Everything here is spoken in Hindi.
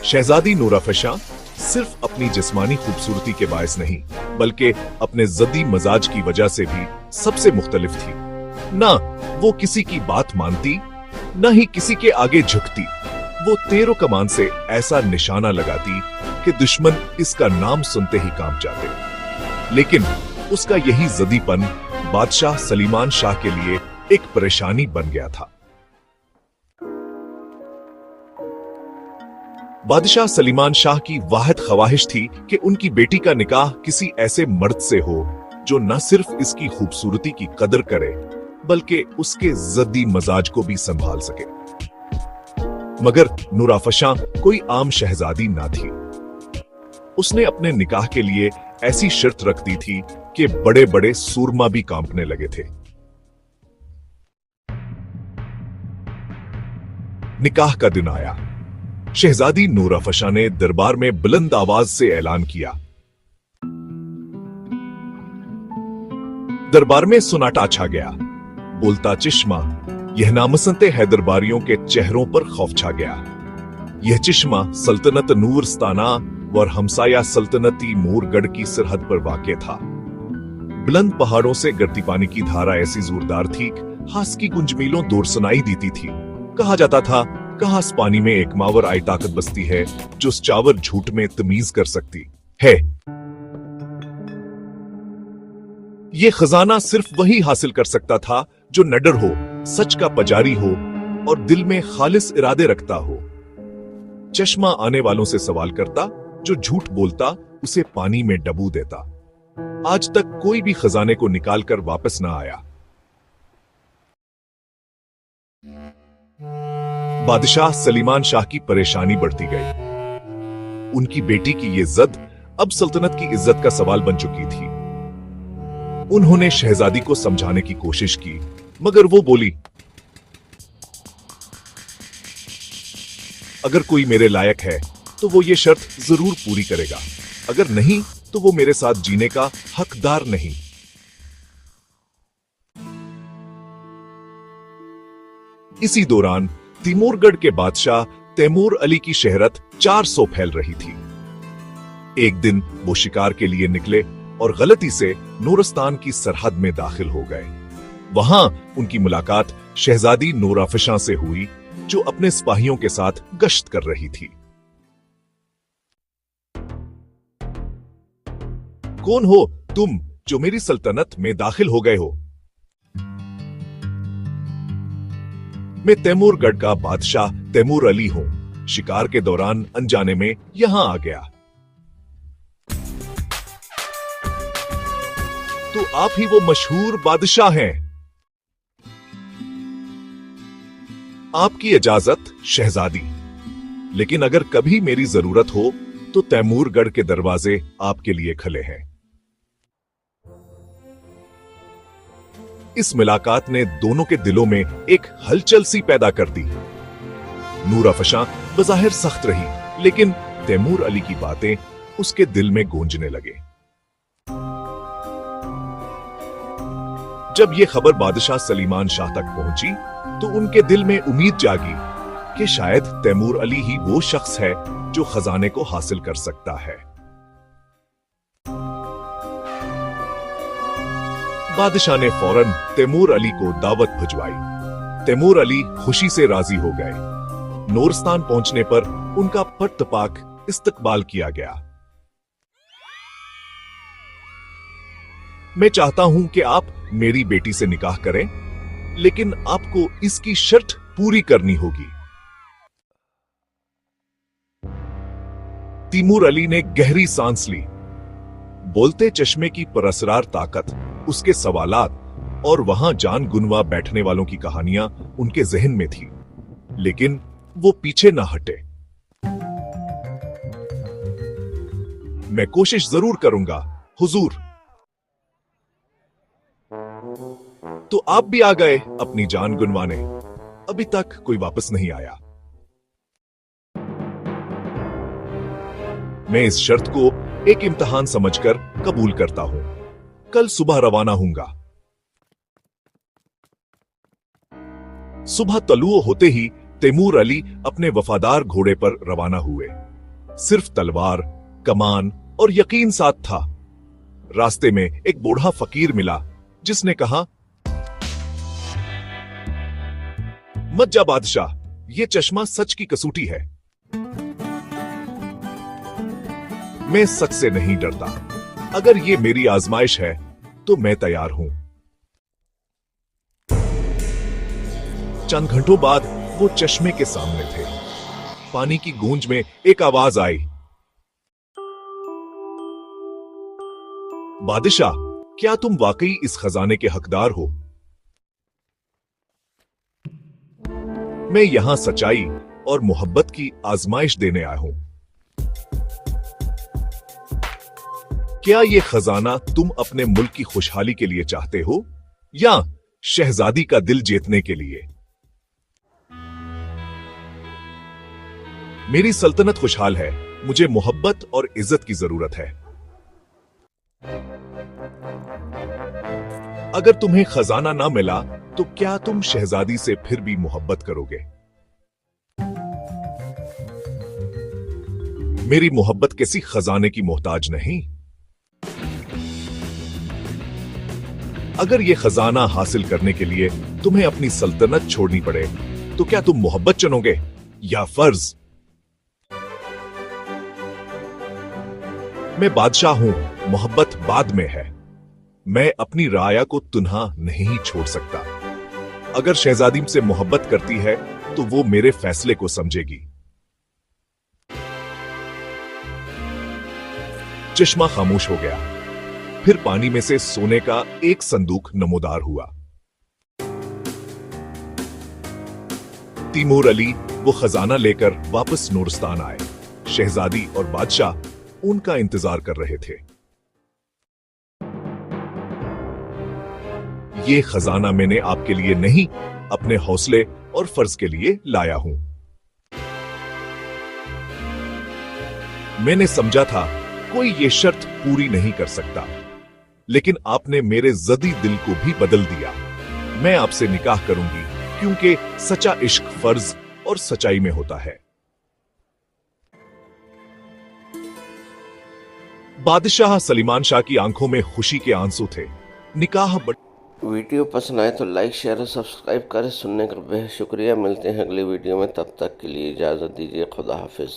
शहजादी नूराफशा सिर्फ अपनी जिस्मानी खूबसूरती के बायस नहीं, बल्कि अपने जद्दी मजाज की वजह से भी सबसे मुख्तलिफ थी। ना वो किसी की बात मानती, न ही किसी के आगे झुकती। वो तेरो कमान से ऐसा निशाना लगाती कि दुश्मन इसका नाम सुनते ही कांप जाते। लेकिन उसका यही जदीपन बादशाह सलीमान शाह के लिए एक परेशानी बन गया था। बादशाह सलीमान शाह की वाहिद ख्वाहिश थी कि उनकी बेटी का निकाह किसी ऐसे मर्द से हो जो न सिर्फ इसकी खूबसूरती की कदर करे, बल्कि उसके जद्दी मजाज को भी संभाल सके। मगर नूराफशा कोई आम शहजादी ना थी। उसने अपने निकाह के लिए ऐसी शर्त रख दी थी कि बड़े बड़े सूरमा भी कांपने लगे थे। निकाह का दिन आया। शहजादी नूराफशा ने दरबार में बुलंद आवाज से ऐलान किया। दरबार में सुनाटा छा गया। बोलता चिश्मा, यह नामसंते हैदरबारियों के चेहरों पर खौफ छा गया। यह चिश्मा सल्तनत नूरस्ताना और हमसाया सल्तनती मोरगढ़ की सरहद पर वाक़ था। बुलंद पहाड़ों से गिरती पानी की धारा ऐसी जोरदार थी, हास की गुंजमीलों दूर सुनाई देती थी। कहा जाता था, कहा इस पानी में एक मावर आई ताकत बसती है जो उस चावर झूठ में तमीज कर सकती है। यह खजाना सिर्फ वही हासिल कर सकता था जो नडर हो, सच का पुजारी हो और दिल में खालिस इरादे रखता हो। चश्मा आने वालों से सवाल करता, जो झूठ बोलता उसे पानी में डबो देता। आज तक कोई भी खजाने को निकालकर वापस ना आया। बादशाह सलीमान शाह की परेशानी बढ़ती गई। उनकी बेटी की यह जद अब सल्तनत की इज्जत का सवाल बन चुकी थी। उन्होंने शहजादी को समझाने की कोशिश की, मगर वो बोली, अगर कोई मेरे लायक है तो वो ये शर्त जरूर पूरी करेगा, अगर नहीं तो वो मेरे साथ जीने का हकदार नहीं। इसी दौरान तिमूरगढ़ के बादशाह तैमूर अली की शहरत 400 फैल रही थी। एक दिन वो शिकार के लिए निकले और गलती से नूरस्तान की सरहद में दाखिल हो गए। वहां उनकी मुलाकात शहजादी नूराफशा से हुई, जो अपने सिपाहियों के साथ गश्त कर रही थी। कौन हो तुम जो मेरी सल्तनत में दाखिल हो गए हो? मैं तैमूरगढ़ का बादशाह तैमूर अली हूं। शिकार के दौरान अनजाने में यहां आ गया। तो आप ही वो मशहूर बादशाह हैं। आपकी इजाजत शहजादी, लेकिन अगर कभी मेरी जरूरत हो तो तैमूरगढ़ के दरवाजे आपके लिए खुले हैं। इस मुलाकात ने दोनों के दिलों में एक हलचल सी पैदा कर दी। नूराफशा बज़ाहिर सख्त रही, लेकिन तैमूर अली की बातें उसके दिल में गूंजने लगे। जब यह खबर बादशाह सलीमान शाह तक पहुंची तो उनके दिल में उम्मीद जागी कि शायद तैमूर अली ही वो शख्स है जो खजाने को हासिल कर सकता है। बादशाह ने फौरन तैमूर अली को दावत भिजवाई। तैमूर अली खुशी से राजी हो गए। नूरस्तान पहुंचने पर उनका पट-तपाक इस्तकबाल किया गया। मैं चाहता हूं कि आप मेरी बेटी से निकाह करें, लेकिन आपको इसकी शर्त पूरी करनी होगी। तैमूर अली ने गहरी सांस ली। बोलते चश्मे की परअसरार ताकत, उसके सवालात और वहां जान गुनवा बैठने वालों की कहानियां उनके जहन में थी, लेकिन वो पीछे ना हटे। मैं कोशिश जरूर करूंगा हुजूर। तो आप भी आ गए अपनी जान गुनवाने। अभी तक कोई वापस नहीं आया। मैं इस शर्त को एक इम्तिहान समझकर कबूल करता हूं। कल सुबह रवाना होऊंगा। सुबह तलुओ होते ही तैमूर अली अपने वफादार घोड़े पर रवाना हुए। सिर्फ तलवार, कमान और यकीन साथ था। रास्ते में एक बूढ़ा फकीर मिला जिसने कहा, मत जा बादशाह, ये चश्मा सच की कसौटी है। मैं सच से नहीं डरता। अगर ये मेरी आजमाइश है तो मैं तैयार हूं। चंद घंटों बाद वो चश्मे के सामने थे। पानी की गूंज में एक आवाज आई, बादशाह, क्या तुम वाकई इस खजाने के हकदार हो? मैं यहां सच्चाई और मोहब्बत की आजमाइश देने आया हूं। क्या यह खजाना तुम अपने मुल्क की खुशहाली के लिए चाहते हो या शहजादी का दिल जीतने के लिए? मेरी सल्तनत खुशहाल है, मुझे मोहब्बत और इज्जत की जरूरत है। अगर तुम्हें खजाना ना मिला तो क्या तुम शहजादी से फिर भी मोहब्बत करोगे? मेरी मोहब्बत किसी खजाने की मोहताज नहीं। अगर यह खजाना हासिल करने के लिए तुम्हें अपनी सल्तनत छोड़नी पड़े तो क्या तुम मोहब्बत चुनोगे या फर्ज? मैं बादशाह हूं, मोहब्बत बाद में है। मैं अपनी राया को तुन्हा नहीं छोड़ सकता। अगर शहजादी से मोहब्बत करती है तो वो मेरे फैसले को समझेगी। चश्मा खामोश हो गया। फिर पानी में से सोने का एक संदूक नमोदार हुआ। तैमूर अली वो खजाना लेकर वापस नूरस्तान आए। शहजादी और बादशाह उनका इंतजार कर रहे थे। ये खजाना मैंने आपके लिए नहीं, अपने हौसले और फर्ज के लिए लाया हूं। मैंने समझा था कोई ये शर्त पूरी नहीं कर सकता, लेकिन आपने मेरे जदी दिल को भी बदल दिया। मैं आपसे निकाह करूंगी क्योंकि सच्चा इश्क फर्ज और सच्चाई में होता है। बादशाह सलीमान शाह की आंखों में खुशी के आंसू थे। निकाह वीडियो पसंद आए तो लाइक, शेयर और सब्सक्राइब करें। सुनने का बेहद शुक्रिया। मिलते हैं अगली वीडियो में, तब तक के लिए इजाज़त दीजिए। खुदा हाफिज़।